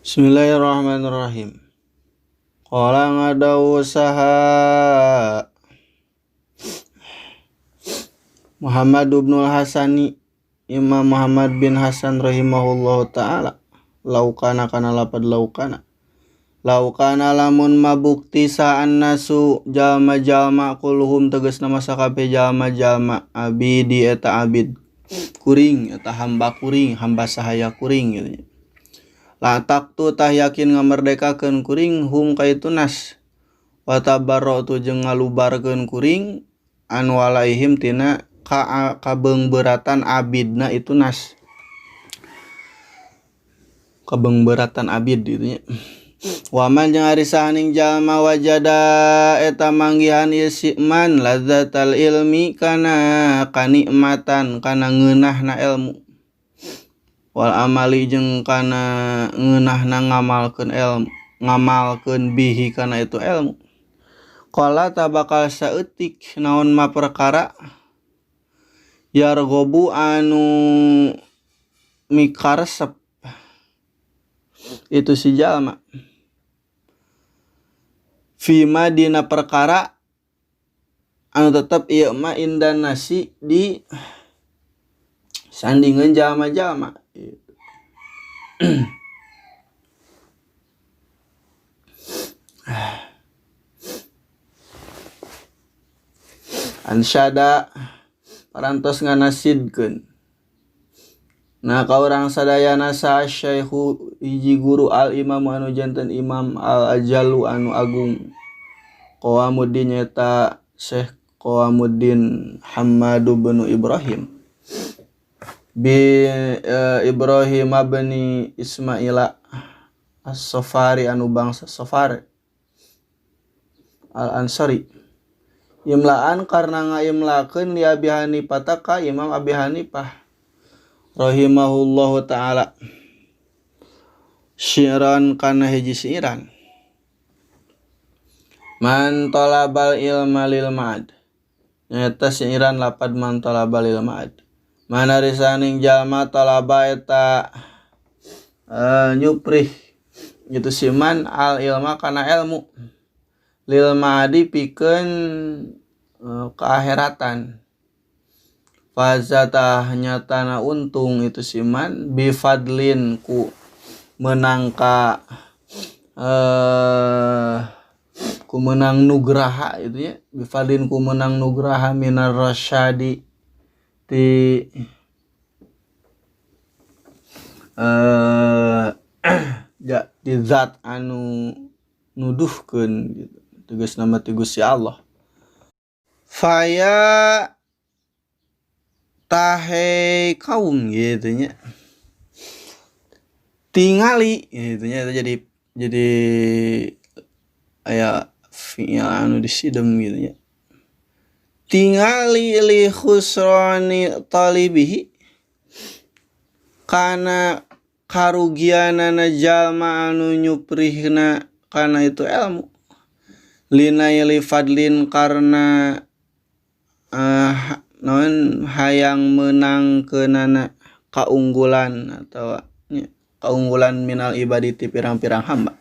Bismillahirrahmanirrahim. Qala ngadawu saha Muhammad ibnul Hasani Imam Muhammad bin Hasan rahimahullahu ta'ala. Laukana kana lapad laukana lamun mabukti saan nasu jalma-jalma kulhum tegas nama sakape jalma-jalma abidi eta abid kuring eta hamba kuring hamba sahaya kuring gitu. Latak tu tah yakin ngamerdekakeun kuring hum kaitu nas wa tabarra'tu jeung ngalubarkeun kuring an walaihim tina kabeungbeuratan abidna itu nas. Kabeungbeuratan abid gitu nya. Waman jeung ari sahaning jalma wajada eta manggihan ieu si man lazzatal ilmi kana kanikmatan kana ngeunahna ilmu. Wal amali jeung kana ngeunahna ngamalkeun bihi kana itu ilmu. Qala tabakal saeutik naon ma perkara yargobu anu mikaresep itu si jalma fima dina perkara anu tetep ieu mah indan nasi di sandingeun jalma-jalma. Ansyada parantos nganasidkeun nah ka urang sadayana sa syaikhu hiji guru al imam anu janten imam al ajalu anu agung Qawamuddin nyata Syekh Qawamuddin Hammad bin Ibrahim bi Ibrahim bin Ismaila as-Safari anu bangsa Safar al-Ansari imlaan karena ngaimlakeun li Abi Hanifah ka Imam Abi Hanifah rahimahullahu ta'ala syi'ran kana hiji syi'ran man talabal ilma lil ma'ad nyata syi'ran lapad man talabal lil ma'ad mana risaning jalma talaba eta nyuprih gitu siman al ilma kana ilmu lil ma'adi pikeun keakhiratan fazatah nyatana untung itu siman bifadlin ku menangka ku menang nugraha itu ya bifadlin ku menang nugraha minar rasyadi ti di zat anu nuduhkeun gitu tegas nama ti Gusti Allah faya tahe kaum gitu nya tingali gitu nya jadi aya fi'il anu disidem gitu nya tingali li khusrani talibihi kana karugianana jalma anu nyuprihna kana itu ilmu linaili fadlin karena non hayang menang keunana kaunggulan atau kaunggulan minal ibadati pirang-pirang hamba.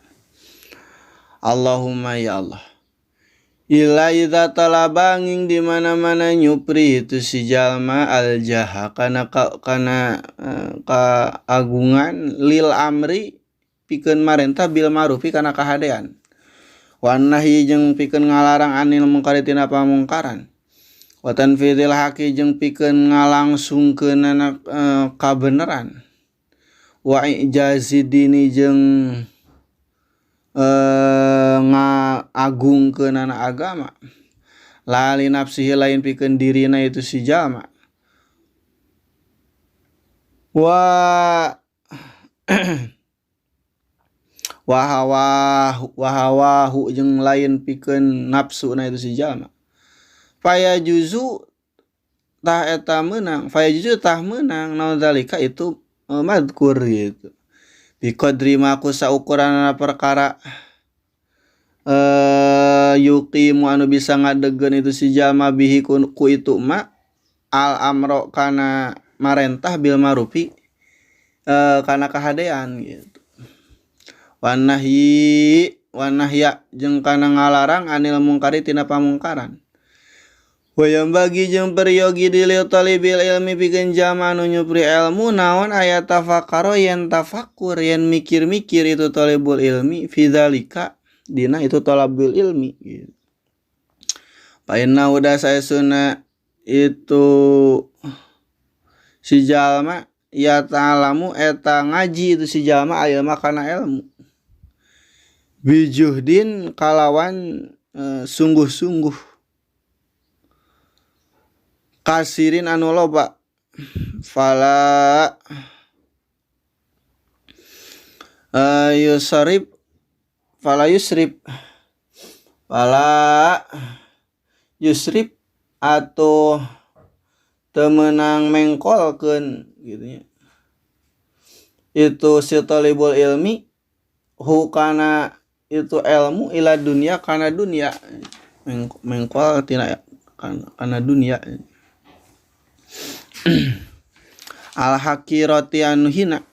Allahumma ya Allah ila idza talabanging di mana-mana nyupri itu si jalma al jaha kana kaagungan lil amri pikeun marentah bil ma'rufi kana kahadean wan nahyi jeung pikeun ngalarang anil mungkari tina pamungkaran wa tanfidil haqi jeung pikeun ngalangsungkeunana kabeneran wa ijazidini jeung ngagungkeunana agama lali nafsihi lain pikeun dirina itu si jalma wahawahu jeung lain pikeun nafsuna itu si jalma faya juzu tah menang naon zalika itu madkur gitu biqadri ma ku saukuranana perkara yuqimu anu bisa ngadegeun itu si jalma bihi ku itu ma al amro kana marentah bil marufi kana kahadean gitu wanahya jeung kana ngalarang anil mungkari tina pamungkaran. Wayam bagi jeung peryogi dilil talibil ilmi pikeun jama anu nyupri ilmu naon aya tafakaro yen tafakur yen mikir-mikir itu talibul ilmi fidzalika dina itu talabul ilmi gitu. Fa inna udah saesuna itu si jalma ya ta'alamu eta ngaji itu si jalma ilma kana ilmu bijuhdin kalawan sungguh-sungguh kasirin anu loba fala yusrib atau temenang mengkolkeun gitu nya. Itu si talibul ilmi hukana itu ilmu ila dunia kana dunia mengkol tina kana dunia. Al hakirati anu hina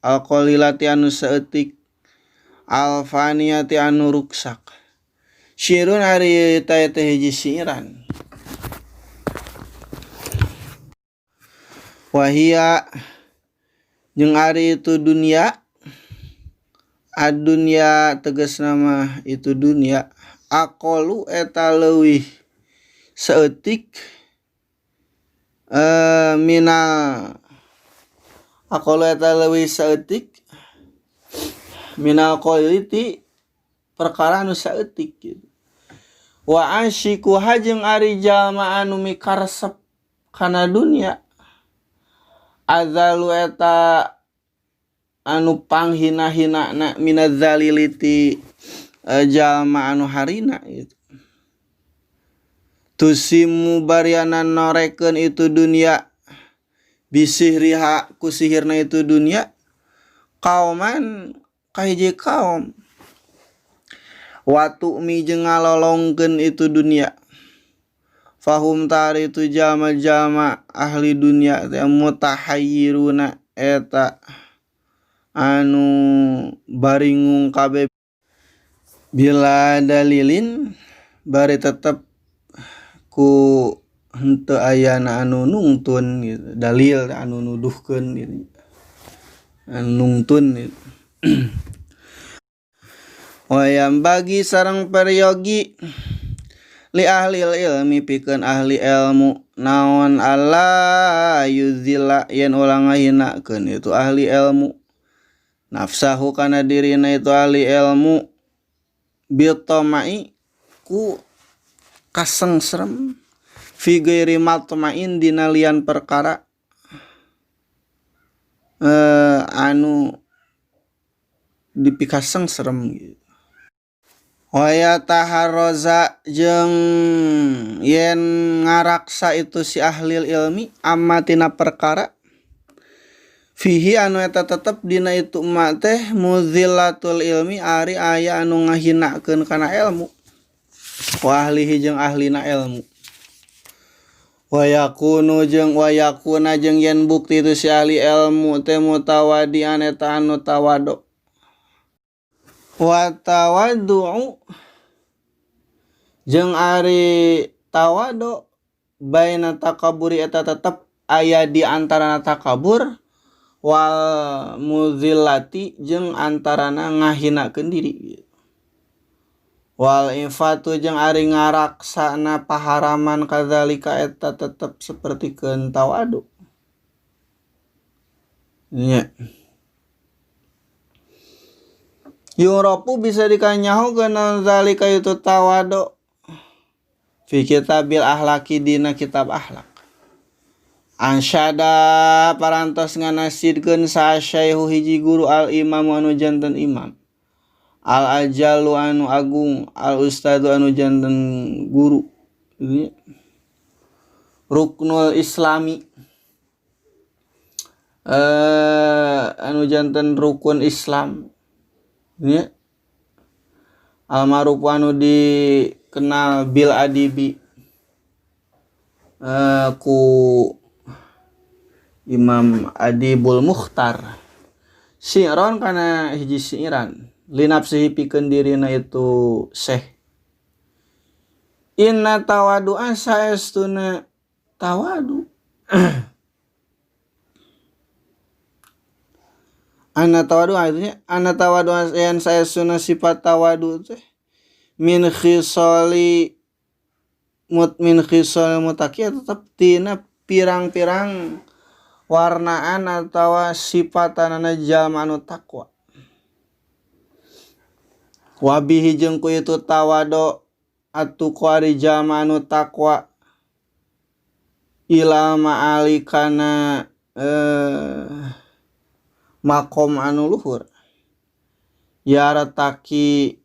al qalilati anu saeutik al faniyati anu ruksak syirun ari teh hiji syiran wahia jeung ari itu dunia ad-dunya tegasna mah itu dunia aqalu eta leuwih saeutik minal aqalu eta leuwih saeutik minal qaliti perkara anu saeutik gitu. Wa asyiku hajeng ari jalma anu mikaresep kana dunia azalu eta anu panghina-hinana minadzaliliti jalma anu harina gitu. Tusimu bariana norekeun itu dunia bisihriha ku sihirna itu dunia kauman kahiji kaum watu mi jeung ngalolongkeun itu dunia fahum tari itu jama-jama ahli dunia teh mutahayyiruna eta anu baringung kabeh bila dalilin bari tetep ku henteu ayana anu nungtun gitu. Dalil anu nuduhkeun gitu. Anu nungtun gitu. Wayam bagi sareng peryogi li ahli ilmi pikeun ahli ilmu naon alla yuzilla yen ulang ngahinakeun itu ahli ilmu nafsahu kana dirina itu ahli ilmu bitamai ku kasengsrem fi ghairi matmain dina lian perkara anu dipikasengsrem gitu. Waya taharroza jeung yen ngaraksa itu si ahli ilmi amatina perkara fihi anu eta tetep dina itu emak teh muzillatul ilmi ari aya anu ngahinakeun kana ilmu wa ahlihi jeung ahlina ilmu wayakuna jeung yen bukti itu si ahli ilmu teh mutawadian eta anu tawadu wa tawaddu'u jeung ari tawadu baina takaburi eta tetep aya di antarana takabur wal muzillati jeung antarana ngahinakeun diri wal infatu jeung ari ngaraksana paharaman kadzalika eta tetep sapertikeun tawadu nya. Yurapu bisa dikanyahukeun zalika itu tawadu fi kitabil ahlaki dina kitab akhlak. Ansyada parantos nganasidkeun sa syaihu hiji guru al imam anu janten imam al ajalu anu agung al ustadu anu janten guru ruknul islami anu janten rukun Islam ya almarhum anu dikenal bil adibi ku Imam Adibul Mukhtar syi'ron kana hiji syi'ran linapsihi pikeun dirina itu syekh. Inna tawadu'a saestuna tawadu. Ana tawadu artinya ana tawadu yang saestuna sifat tawadu teh min khisali mutaqi tetep tina pirang-pirang warnaan atau sifatanana jalma anu taqwa. Wabihi jeung ku itu tawado atuqa ari jalma anu taqwa ila ma'ali kana makom anu luhur ya rataki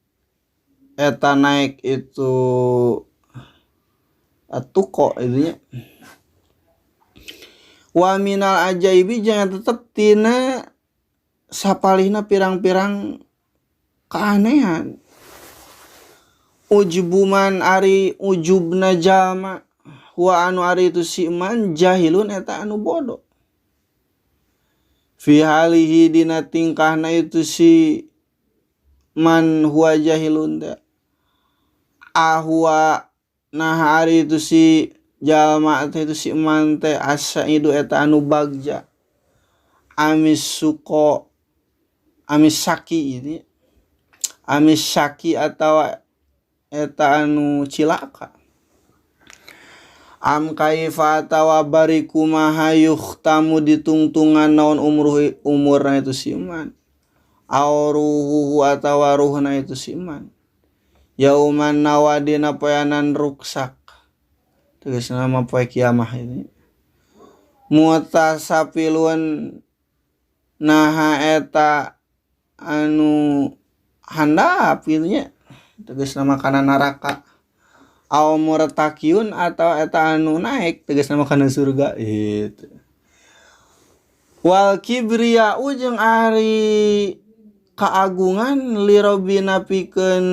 eta naik itu atuqa itu nya. Wa minal ajaibi jangan tetep tina sapalihna pirang-pirang keanehan ujubuman ari ujubna jalma wa anu ari itu si man jahilun eta anu bodoh fi halihi dina tingkahna itu si man huwa jahilun da ahwa nah hari itu si jalma itu si man teh asa itu eta anu bagja amis suko amis saki ini amis saki atau eta anu cilaka am kaifa atawa bariku mahayuh tamu ditungtungan naon umurna itu si man auruhu atawa ruhna itu si man yauman nawadina poyanan ruksak tegas nama poe kiamah ini mutasapilun naha eta anu handap gitu nya tegas nama kana neraka au murtaqiun atau eta anu naik tegas nama kana surga itu. Wal kibriya ujung ari kaagungan li robina pikeun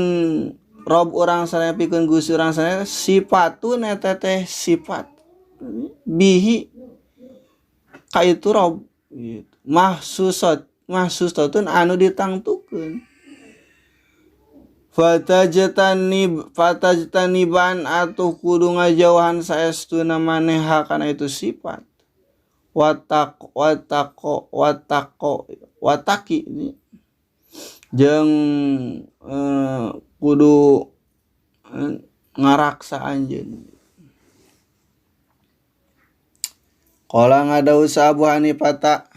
rob urang sadaya pikeun Gusti urang sadaya sifatun eta teh sifat bihi ka itu rob gitu. Mahsusatun anu ditangtukeun fatajtaniban atuh kudu ngajauhan saestuna maneha kana itu sifat wataki jeung kudu ngaraksa anjeun. Qala ngadausa Abu Hanifah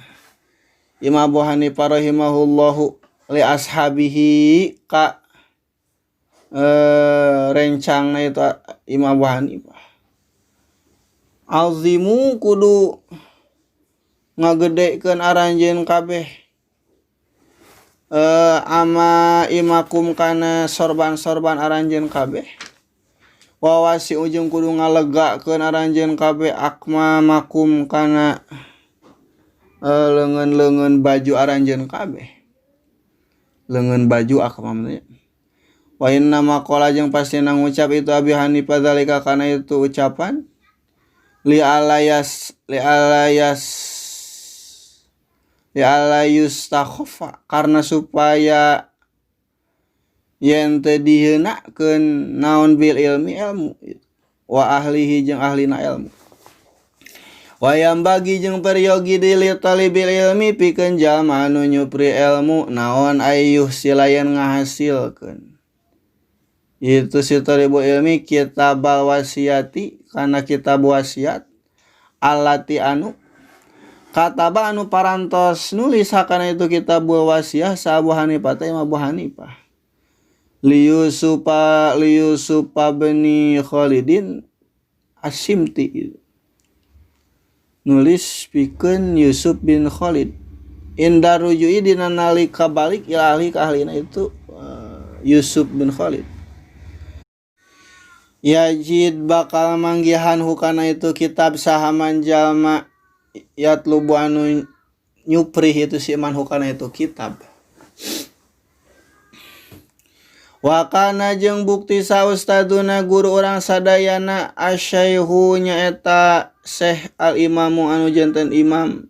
Imam Abu Hanifah rahimahullahu li ashabihi ka rencangna itu Imam Abu Hanifah azimu kudu ngagedekeun aranjeun kabeh ama imakum kana sorban-sorban aranjeun kabeh wawasi ujung kudu ngalegakeun aranjeun kabeh akma makum kana leungeun-leungeun baju aranjeun kabeh leungeun baju akma mah wa inna maqala jeung pasti nang ucap itu Abi Hanifah zalika kana itu ucapan li alayas takhafa karena supaya yen teu diheunakeun naon bil ilmi ilmu wa ahlihi jeung ahlina ilmu wa yambagi jeung peryogi li talibil ilmi pikeun jalma anu nyupri ilmu naon ayyuh silayan ngahasilkeun itu si talibul ilmi kitab wasiati kana kitab wasiat alati anu kataba anu parantos nulis kana itu kitab wasiat sa Abu Hanifah teh Abu Hanifah li Yusuf bin Khalidin Asimti nulis pikeun Yusuf bin Khalid inda rujui dina nalika balik ila ahli ka ahlina itu Yusuf bin Khalid yajid bakal manggihan hukana itu kitab sahaman jalma yatlubu anu nyupri itu si man hukana itu kitab wa kana jeung bukti sa ustaduna guru urang sadayana asyaihu nyaeta Syekh al imamu anu janten imam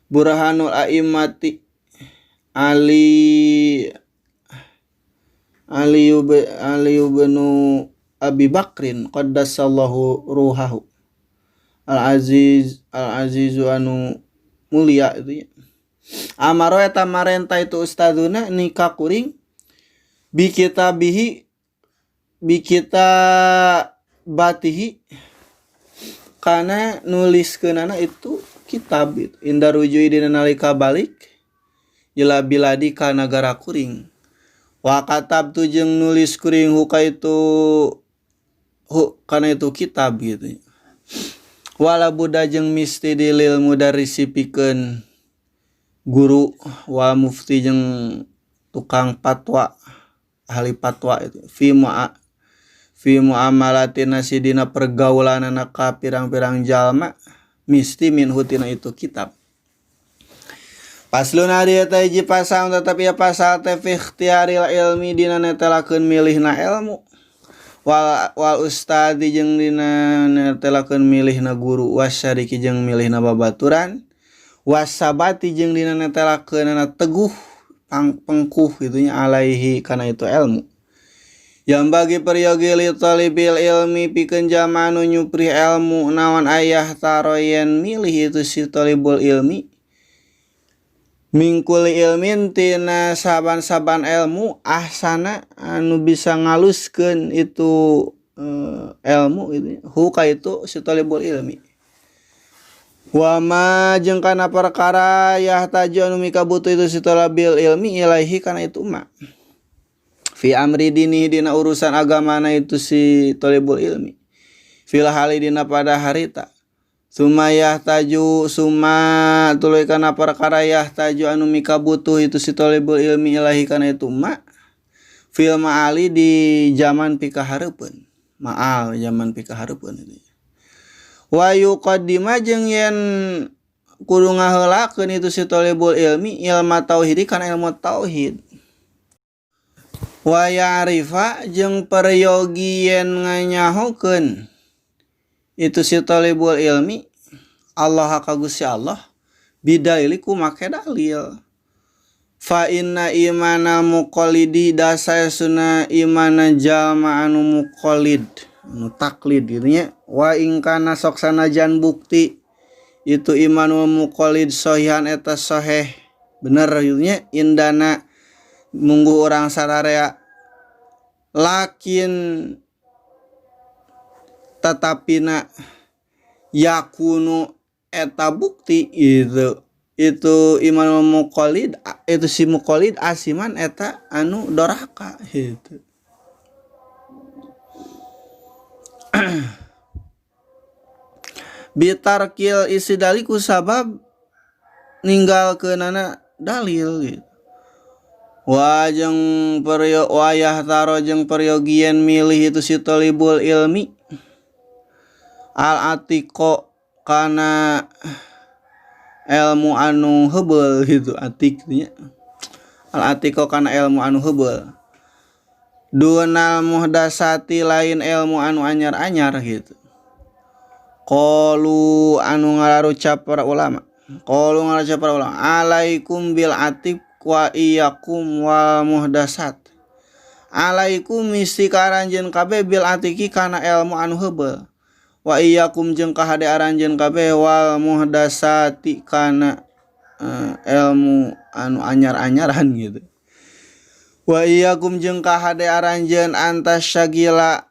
Burhanul A'immati Ali Ali bin Abi Bakrin qaddasallahu ruhahu al-azizu anu mulia itu ya. Amaro eta marenta itu ustaduna nikah kuring bi kita batihi kana nuliskeunana itu kitab itu inda rujui dina nalika balik ila biladi ka nagara kuring wa katab tu jeung nulis kuring kana itu kitab gitu wala buda jeung misti dilil mudarrisi pikeun guru wal mufti jeung tukang fatwa ahli fatwa itu fi muamalatina sidina pergaulanana ka pirang-pirang jalma misti minhu tina itu kitab. Paslun ari eta hiji pasal tetapi ya pasal teh fi ikhtiaril ilmi dina netelakeun milihna ilmu wal ustadi jeung dina netelakeun milihna guru wasyariki jeung milihna babaturan wasabati jeung dina netelakeunana teguh pengkuh gitunya alaihi kana itu ilmu. Yang bagi peryogi li talibil ilmi pikeun jalma anu nyupri ilmu naon ayah taroyen milih itu si talibul ilmi mingkul ilmin tina saban-saban ilmu ahsana anu bisa ngaluskeun itu ilmu itu huka itu si talibul ilmi wa ma jeung kana perkara yahtaju anu mika butuh itu si talibul ilmi ilaihi kana itu ma fi amri dini dina urusan agamana itu si talibul ilmi fil hali dina pada harita summa yahtaju summa tuluy kana perkara yahtaju anu mika butuh itu si talibul ilmi ilahi kana itu ma fil ma'ali di zaman pikahareupeun ma'al zaman pikahareupeun itu wa yuqaddima jeung yen kudu ngaheulakeun itu si talibul ilmi ilmu tauhid kana ilmu tauhid wa ya'rifa jeung peryogi yen nganyahokeun itu si talibul ilmi Allah ka Gusti Allah bidalil ku make dalil fa inna imana muqallidi dasasuna imana jalma anu muqallid anu taklid gitu nya wa in kana sok sanajan bukti itu imanul muqallid sahihan eta sahih bener gitu nya indana munggu orang sararea lakin tatapina yakunu eta bukti itu iman muqallid itu si muqallid asiman eta anu doraka gitu bitarkil isi daliku sabab ninggalkeunana dalil gitu wajeng wayah taro jeung peryogian milih itu si talibul ilmi al atiko kana ilmu anu heubeul gitu atiknya al atiko kana ilmu anu heubeul dunal muhdasati lain ilmu anu anyar-anyar gitu qalu anu ngararucap para ulama alaikum bil atik wa iyyakum wal muhdasat alaikum misi karanjeun kabeh bil atiki kana ilmu anu heubeul wa iyyakum jeung kahade aranjeun kabeh wal muhdasati kana ilmu anu anyar-anyaran gitu wa iyyakum jeung kahade aranjeun antas syagila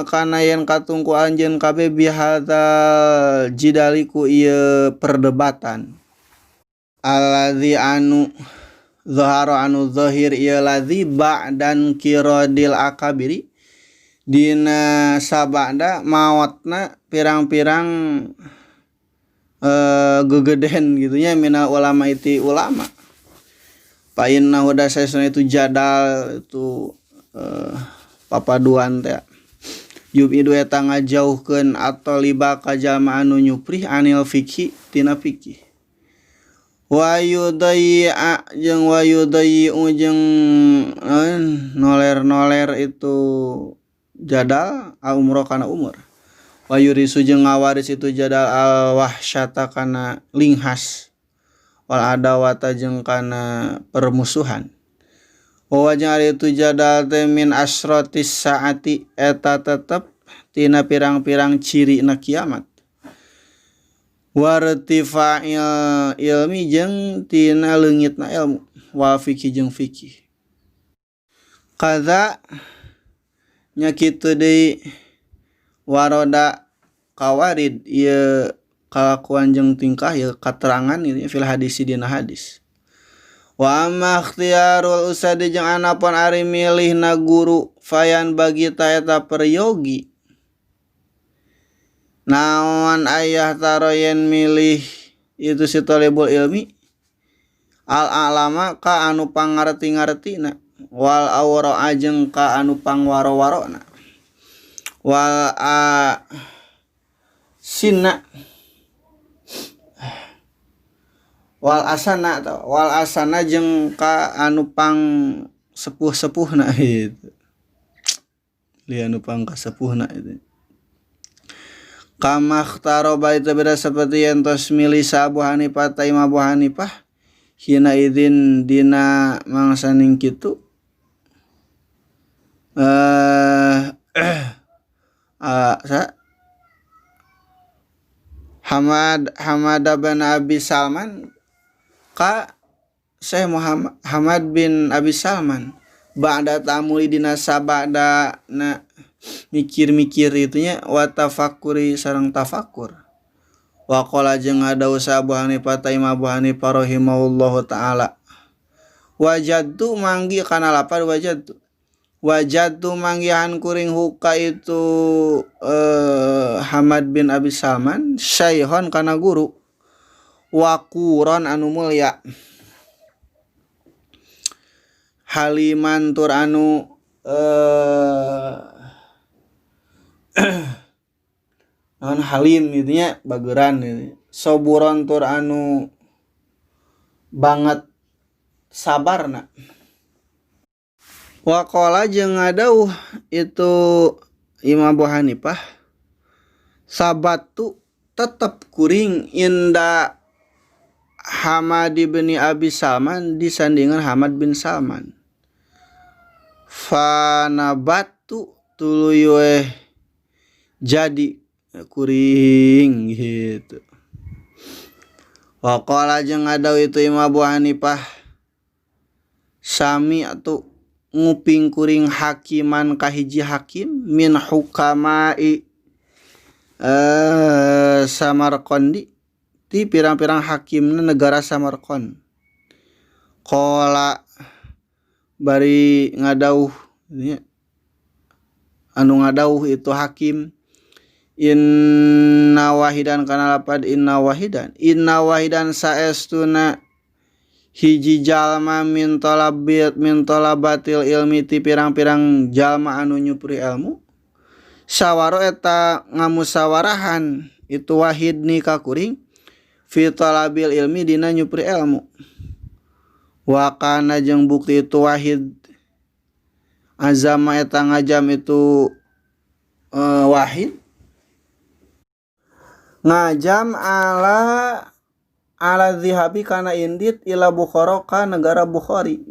kana yen katungku anjeun kabeh bihadzal jidaliku ieu perdebatan alladzi anu zahara anu zahir ieu ladzi ba'dan kiradil akabiri dina sabada maotna pirang-pirang gegeden gitunya minal ulama iti ulama fa inna hudasasna itu jadal itu papaduan teh yubidu eta ngajauhkeun atau liba ka jalma anu nyuprih anil fikih tina fikih wayudai jeung jeung noler itu jadal umroh kana umur wayurisu jeung ngawaris itu jadal al wahsyata kana linghas wal adawata jeung kana permusuhan Wajang ari itu jadal teh min asrotis saati eta tetep tina pirang-pirang ciri na kiamat. Wartifa'il ilmi jeung tina leungitna ilmu wa fikih jeung fikih. Kada nya kitu deui waroda kawarid ieu kalakuan jeung tingkah ieu katerangan ieu fil hadis dina hadis. Wa amma ikhtiyarul usadi jeung anapun ari milihna guru fayan bagi ta eta peryogi naon ayah taroyen milih itu si thalibul ilmi al alama ka anu pangarti-ngartina wal awra jeung ka anu pangwaro-warona wal sinna wal asana jeung ka anu pang sepuh-sepuhna itu. Li anu pang kasepuhna itu. Kama ikhtaro baita beda seperti yang tos milih sa Abu Hanifah ta Imam Abu Hanifah hina idzin dina mangsaning kitu. Hamad bin Abi Salman ka Syekh Muhammad bin Abi Salman ba'da ta'amuli dina sabada na mikir-mikir itunya wa tafakkuri sareng tafakur wa qala jeung ngadawu sa Abu Hanifah ta Imam Abu Hanifah rahimahullahu taala wajadtu manggi kana lapar wajadtu manggihan kuring huka itu Hamad bin Abi Salman syaihon kana guru wakuron anu mulya haliman tur anu non halim itunya bageran ini soburon tur anu banget sabarna waqala jeung ngadauh itu Imam Abu Hanifah sabatu tetep kuring inda Hamad bin Abi Salman disandingan Hamad bin Salman. Fanabatu tuluy jadi kuring gitu. Waqala jeung ngadaw itu Imam Abu Hanifah sami atuh nguping kuring hakiman kahiji hakim min hukamai Samarqandi ti pirang-pirang hakimna negara Samarqand. Qala bari ngadauh anu ngadauh itu hakim inna wahidan kana lapad inna wahidan saestuna hiji jalma min talabatil ilmi ti pirang-pirang jalma anu nyupri ilmu sawaro eta ngamusawarahan itu wahid ni ka kuring fi talabil ilmi dina nyupri ilmu wa kana jeung bukti itu wahid azama eta ngajam itu wahid ngajam ala zihabi kana indit ila Bukhara ka negara Bukhari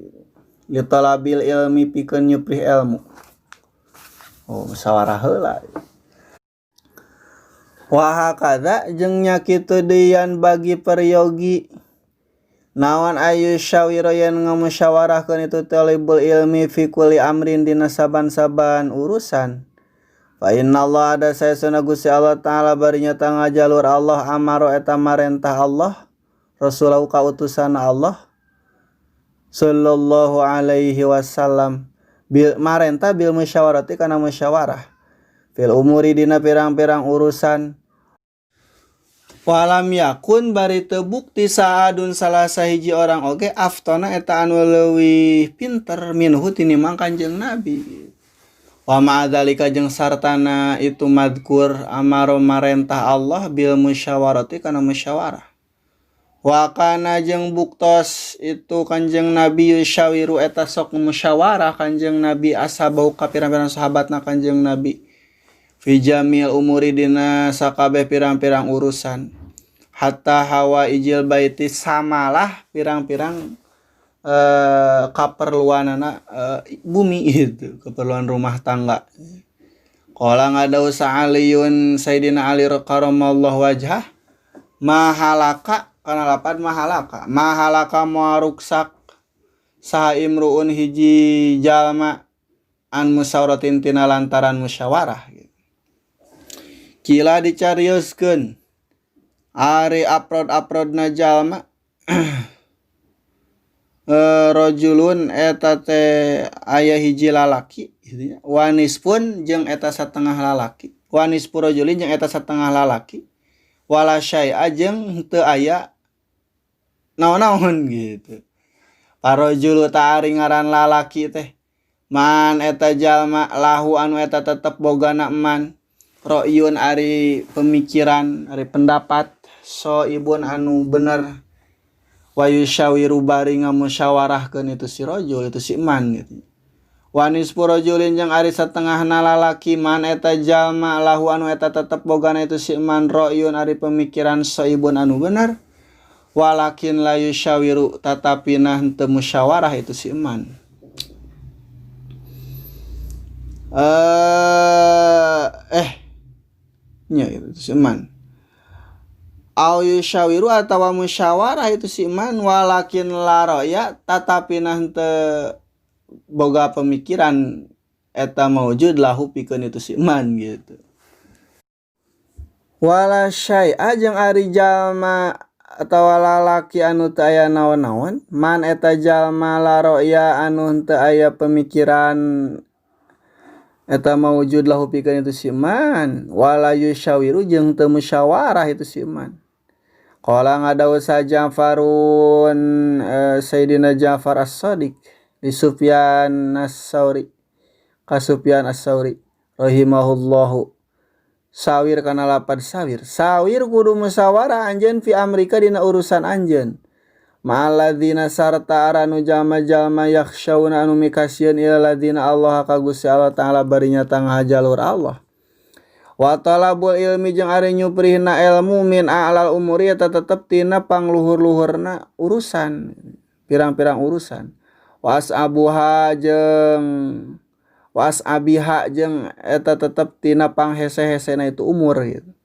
li talabil ilmi pikeun nyupri ilmu musyawarah heula. Wahakada jeung nya kitu deui bagi peryogi naon ayu syawira yen ngamusyawarahkeun itu talibul ilmi fi kulli amrin dina saban-saban urusan fa innallaha ada saesuna Gusti Allah taala bari nyata ngajalur Allah amaro eta marentah Allah rasulahu ka utusan Allah sallallahu alaihi wasallam bil marentah bil musyawarati kana musyawarah fil umuri dina pirang-pirang urusan walam yakun bari teu bukti saadun salah sahiji orang oge aftona eta anu leuwih pinter minhu tinimbang Kanjeng Nabi wa ma'adzalika jeung sartana itu madkur amaro marentah Allah bil musyawarati kana musyawarah wa kana jeung buktos itu Kanjeng Nabi yusyawiru eta sok musyawarah Kanjeng Nabi ashabahu ka pirang-pirang sahabatna Kanjeng Nabi fi jamil umuri dina sakabeh pirang-pirang urusan hatta hawa ijil baiti samalah pirang-pirang kaperluanana bumi itu, keperluan rumah tangga. Qala ngadausa Aliyun Sayyidina Ali karamallahu wajhah, mahalaka kana lapad mahalaka muaruksak saha imruun hiji jalma an musawaratin tina lantaran musyawarah. Kila dicarioskeun ari aprod-aprodna jalma rajulun eta teh aya hiji lalaki wanis pun jeung eta satengah lalaki, wanis purajulin jeung eta satengah lalaki, wala syai'a jeung teu aya naon-naon gitu. Parajulu ta ari ngaran lalaki teh man eta jalma lahu anu eta tetep bogana eman, ro'yun ari pemikiran, ari pendapat, so ibun anu bener, wayu syawiru bari ngamusyawarahkeun itu si rajul, itu si eman gitu. Wanis purajulin jeung ari satengahna lalaki man eta jalma lahu anu eta tetep bogana itu si eman, ro'yun ari pemikiran, so ibun anu bener, walakin la yusyawiru tatapina henteu musyawarah itu si eman. Nya itu si eman. Au yusyawiru atawa musyawarah itu si eman, walakin la roya tatapina henteu boga pemikiran eta maujud lahu pikeun itu si eman gitu. Wala syai'a jeung ari jalma atawa lalaki anu teu aya naon-naon, man eta jalma la roya anu henteu aya pemikiran eta maujud lahu pikeun itu si eman, wala yusyawiru jeung teu musyawarah itu si eman. Qala ngadausa Ja'farun Sayyidina Ja'far As-Shadiq di Sufyan As-Tsauri ka Sufyan As-Tsauri rahimahullahu, sawir kana lapad sawir kudu musyawarah anjeun fi amrika dina urusan anjeun, ma'alladzina sarta aranu jalma-jalma yakhshawna anu mikasieun ila ladzina Allah ka Gusti Allah taala barinya tangah jalur Allah. Wa talabul ilmi jeung ari nyuprihna ilmu min a'lal umuri eta tetep tina pangluhur-luhurna urusan, pirang-pirang urusan. Was'abiha jeung eta tetep tina panghese-hesena itu umur gitu.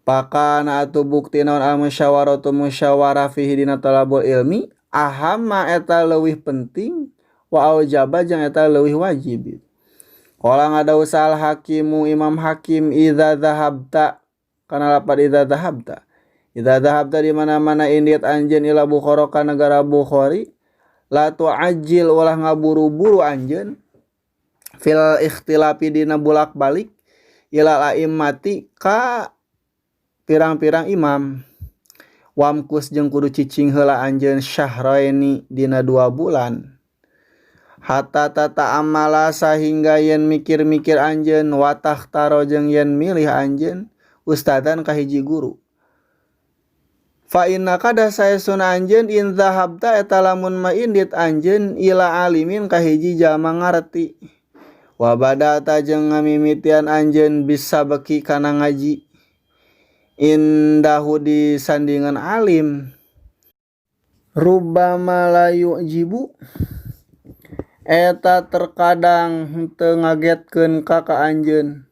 Pakana atu bukti naon al-musyawaratu musyawarah fihi dina talabul ilmi ahamma eta leuwih penting, wa aujaba jeung eta leuwih wajib. Qala ngadausa al-hakimu Imam Hakim, idza dhahabta kana lapad idza dhahabta di mana-mana indiat anjeun ila Bukhara ka negara Bukhari, la tu'ajjil ulah ngaburu-buru anjeun fil ikhtilafi dina bolak-balik ila a'immati ka pirang-pirang imam, wamkus jeung kudu cicing heula anjeun syahraini dina 2 bulan, hatta tata amala sahingga yen mikir-mikir anjeun, watah taro jeung yen milih anjeun ustadan ka hiji guru. Fa inna kada saesun anjeun in zahabta eta lamun maindit anjeun ila alimin ka hiji jalma ngarti, wa badata jeung ngamimitian anjeun bisa beki kana ngaji indahu disandingan alim, rubbama la yu'jibu eta terkadang teu ngagetkeun ka anjeun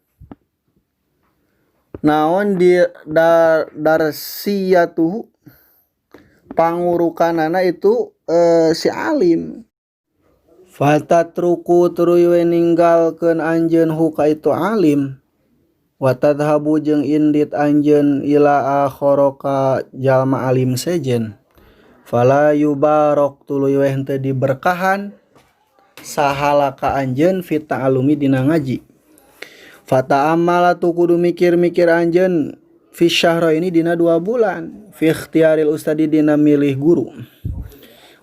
naon di darsiyatuhu pangurukanana itu si alim. Fatatruku tuluy we ninggalkeun anjeun hu ka itu alim, wa tadhabu jeung indit anjeun ila akhara ka jalma alim sejen, fala yubarak tuluy we henteu diberkahan sahala ka anjeun fit ta'alumi dina ngaji. Fata amala tu kudu mikir-mikir anjeun fi syahra ini dina 2 bulan, fi ikhtiaril ustadi dina milih guru,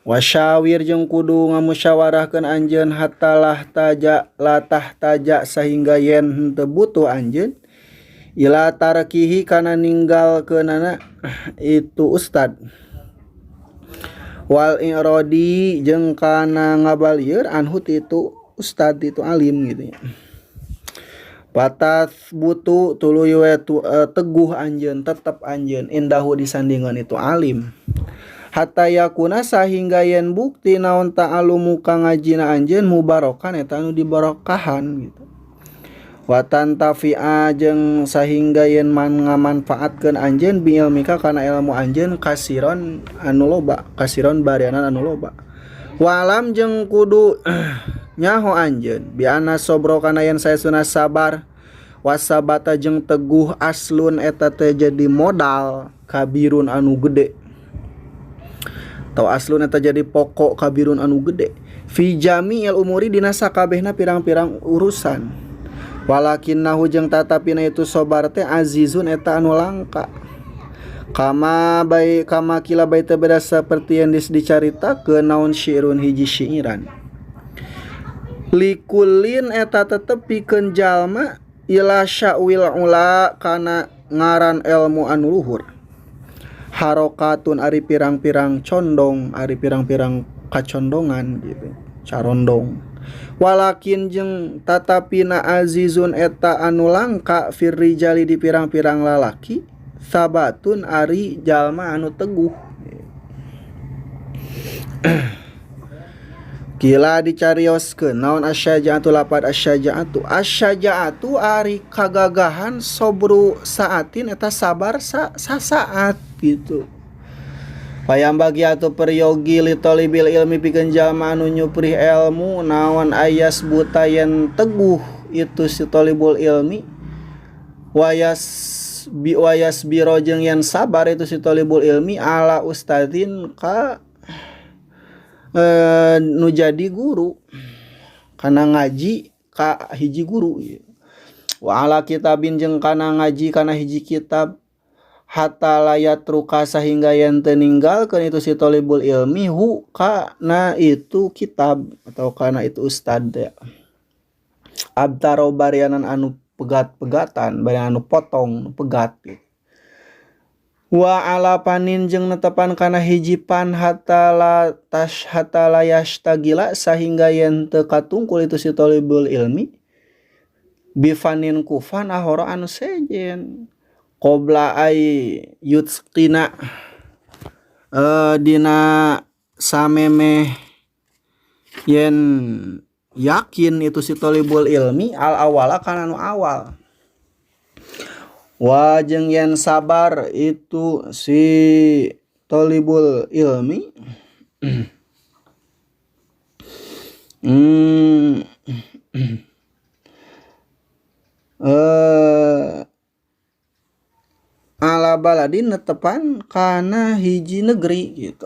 wasyawir jeung kudu ngamusyawarahkeun anjeun hatta latah taja sehingga yen henteu butuh anjeun ila tarkihi kana ninggalkeunana itu ustad, wal iradi jeung kana ngabalieur anhu itu ustad itu alim gitu ya. Patas butu tuluy we teguh anjeun tetep anjeun indahu disandingan itu alim, hatta yakuna sahingga yen bukti naon ta'alumu ka ngajina anjeun mubarokan eta anu dibarokahan gitu. Wa tantafi'a jeung sahingga yen ngamanfaatkeun anjeun bi ilmika kana ilmu anjeun kasiron anu loba, kasiron barianan anu loba. Walam jeung kudu nyaho anjeun bi anna sobro kana yen saestuna sabar wasabata jeung teguh aslun eta teh jadi modal kabirun anu gede. Tau aslun eta jadi pokok kabirun anu gede. Fi jami'il umuri dina sakabehna pirang-pirang urusan. Walakinnahu jeung tatapina itu sobar teh azizun eta anu langka. Kama kila bae teh beda saperti yang dicaritakeun naon syi'run hiji syi'iran. Likulin eta tetep pikeun jalma ila sya'wil ula kana ngaran ilmu anu luhur. Harokatun ari pirang-pirang condong, ari pirang-pirang kacondongan gitu, carondong. Walakin jeung tatapina azizun eta anu langka fir rijali di pirang-pirang lalaki sabatun ari jalma anu teguh. Kila dicarioskeun naon asyajaatu lapad asyajaatu ari kagagahan sobru saatin eta sabar sasaat gitu. Payam bagi atuh peryogi li talibil ilmi pikeun jalma anu nyuprih ilmu naon ayas butayen teguh itu si talibul ilmi wayas biro jeung yen sabar itu si talibul ilmi ala ustadzin ka nu jadi guru kana ngaji ka hiji guru wa ala kitabin jeung kana ngaji kana hiji kitab hatta layat ruka sehingga yang teninggalkan itu si talibul ilmi hu kana itu kitab atau kana itu ustad ya. Abtaro barianan anu pegat-pegatan barianan anu potong pegat gitu. Wa ala panin jeung netepan kana hijipan hatta layastagila sehingga yang teu katungkul itu si talibul ilmi bifanin kufan ahora anu sejen qabla ay yutsqina dina samemeh yen yakin itu si talibul ilmi al awala kana anu awal wa jeung yen sabar itu si talibul ilmi ala baladin netepan kana hiji negeri gitu.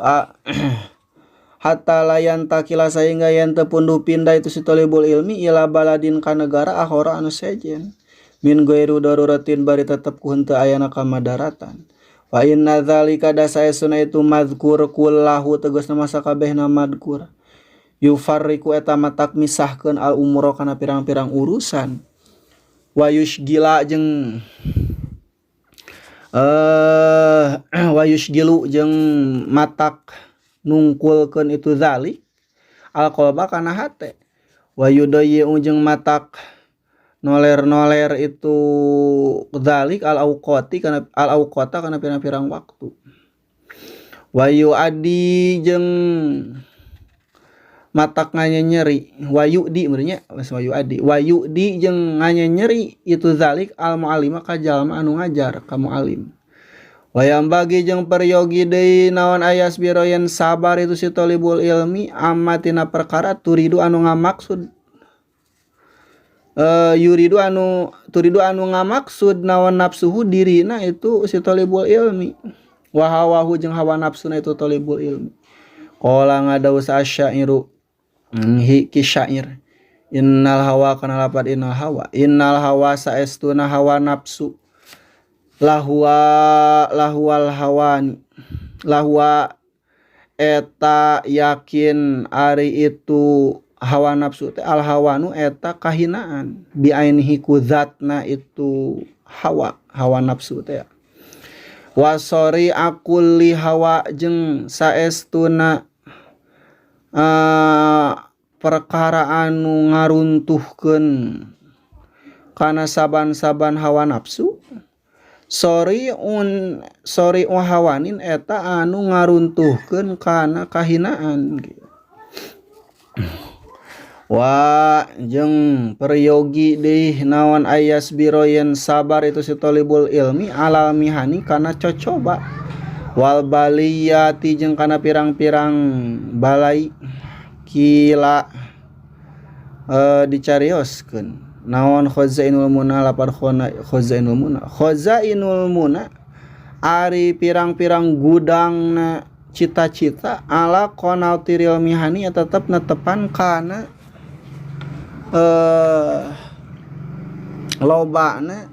Hatta layan takila sehingga yang tepunduh pindah itu si talibul ilmi ila baladin ka negara akhara anu sejen min ghairu daruratin bari tetep ku henteu ayana kamadaratan. Wa inna dzalika dasaesuna itu madzkur kullahu tegasna masa kabehna madzkur. Yufarriqu eta matak misahkeun al umura kana pirang-pirang urusan. Wa yushgila jeung wayusgilu jeung matak nungkulkeun itu zalik alqalba kana hate wayudayyu jeung matak noler itu zalik al-auqati kana pirang-pirang waktu wayu adi jeung matak nganyeri wayudi benernya wayudi jeung nganyeri itu zalik al muallima ka jalma anu ngajar ka muallim wayam bagi jeung peryogi deui naon ayas biroyen sabar itu si talibul ilmi amatina perkara turidu anu ngamaksud turidu anu ngamaksud naon nafsuhu dirina itu si talibul ilmi wa hawahu jeung hawa nafsuna itu talibul ilmi qala ngadaus asyairu ki syair innal hawa kana lapad innal hawa saestuna hawa nafsu lahwal hawani lahwa eta yakin ari itu hawa nafsu teh al hawanu eta kahinaan bi ainihi ku zatna itu hawa nafsu teh wasori akulli hawa jeung saestuna perkara anu ngaruntuhkeun kana saban-saban hawa nafsu Sori hawanin eta anu ngaruntuhkeun kana kahinaan gitu. Wa jeung peryogi deui naon ayas biroyen sabar itu si tolibul ilmi alal mihani kana cocoba wal baliyati jeung kana pirang-pirang balai kila dicarioskeun naon khazainul muna lapar khazainul muna ari pirang-pirang gudangna cita-cita ala qanatiril mihani tetep netepan kana lobana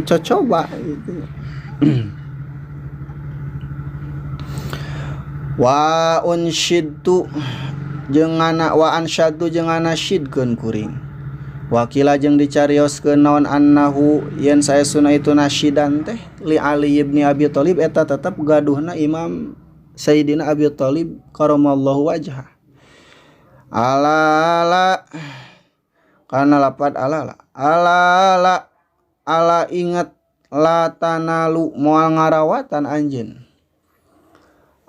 cocoba gitu. Wa unsyidtu jeung ngana wa ansyadtu jeung nganasyidkeun kuring wakila jeung dicarioskeun naon annahu yen saesuna itu nasyidan teh li Ali ibn Abi Thalib eta tetep gaduhna Imam Sayyidina Abi Thalib karamallahu wajhah ala kana lapad ala ingat la tanalu moal ngarawatan anjeun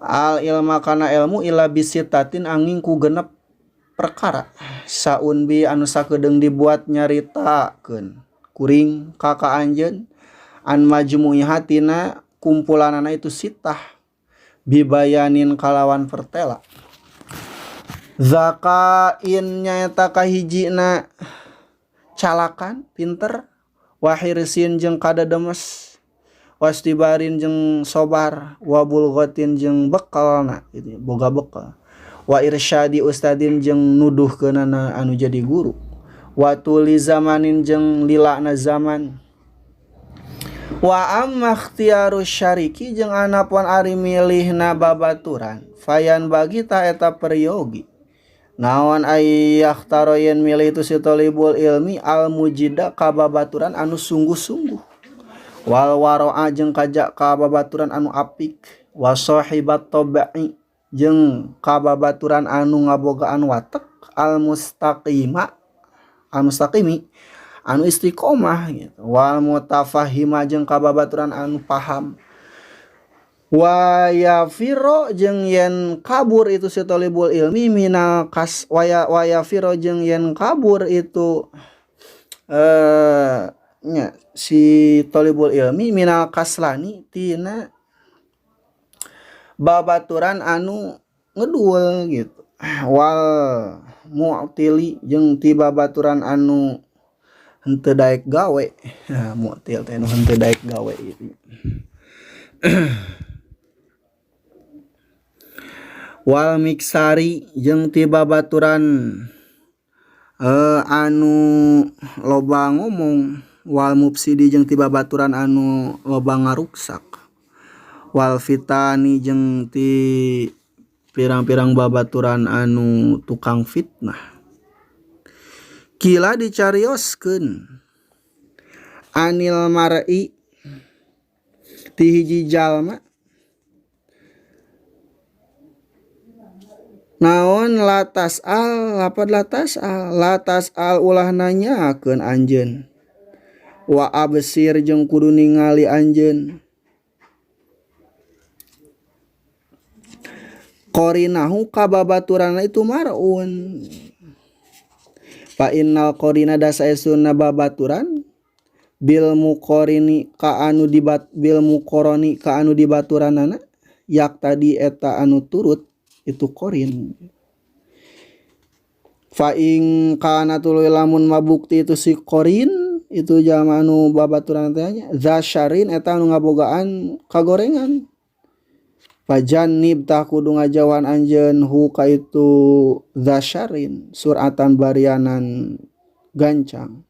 al ilma kana ilmu ila bisitatin angin ku genep perkara saunbi anu sakedeung dibuat nyaritakeun kuring kaka anjeun an majmu'i hatina kumpulanana itu sitah bibayanin kalawan pertela zakain nyaeta kahijina calakan pinter wahirsin jeung kadademes wastibarin jeung sobar wabulghatin jeung bekalna gitu boga bekal wa irsyadi ustadin jeung nuduhkeunana anu jadi guru wa tuli zamanin jeung lilana zaman wa amma ikhtiyarus syariki jeung anapun ari milihna babaturan fayan bagi ta eta peryogi naon ayyahtaro yen milih itu si talibul ilmi al mujida ka babaturan anu sungguh-sungguh wal waro'a jeung kajak ka babaturan anu apik wa sahibat tabai jeung ka babaturan anu ngabogaan watek al mustaqimi anu istiqomah gitu wal mutafahima jeung ka babaturan anu paham wa yafiro jeung yen kabur itu si talibul ilmi minal kas wa yafiro jeung yen kabur itu si talibul ilmi minal kaslani tina babaturan anu ngedul gitu wal mu'tili jeung ti babaturan anu henteu daek gawe mu'til teh anu henteu daek gawe gitu wal miksari jeung ti babaturan anu loba ngomong wal mufsidi jeung ti babaturan anu loba ngaruksak wal fitani jeung ti pirang-pirang babaturan anu tukang fitnah kila dicarioskeun anil mar'i ti hiji jalma naon latas al ulah nanyakeun anjeun wa absir jeung kudu ningali anjeun qarinahu ka babaturan itu mar'un fa innal qarina dasaesunna babaturan bil muqarani ka anu dibaturanana yak tadi eta anu turut itu korin fa in kana tuluy lamun mabukti itu si korin itu jalma anu babaturan teh nya zasyarin eta anu ngabogaan kagorengan fajannib tah kudu ngajawan anjeun hu ka itu zasyarin suratan barianan gancang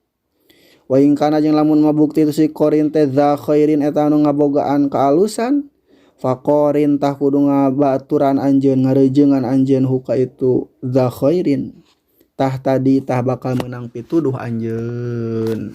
wa in kana jeung lamun mabukti itu si korin teh za khairin eta anu ngabogaan kaalusan faqorin tah kudu ngabaturan anjeun ngareujeungan anjeun huka itu za khairin tah tadi tah bakal menang pituduh anjeun.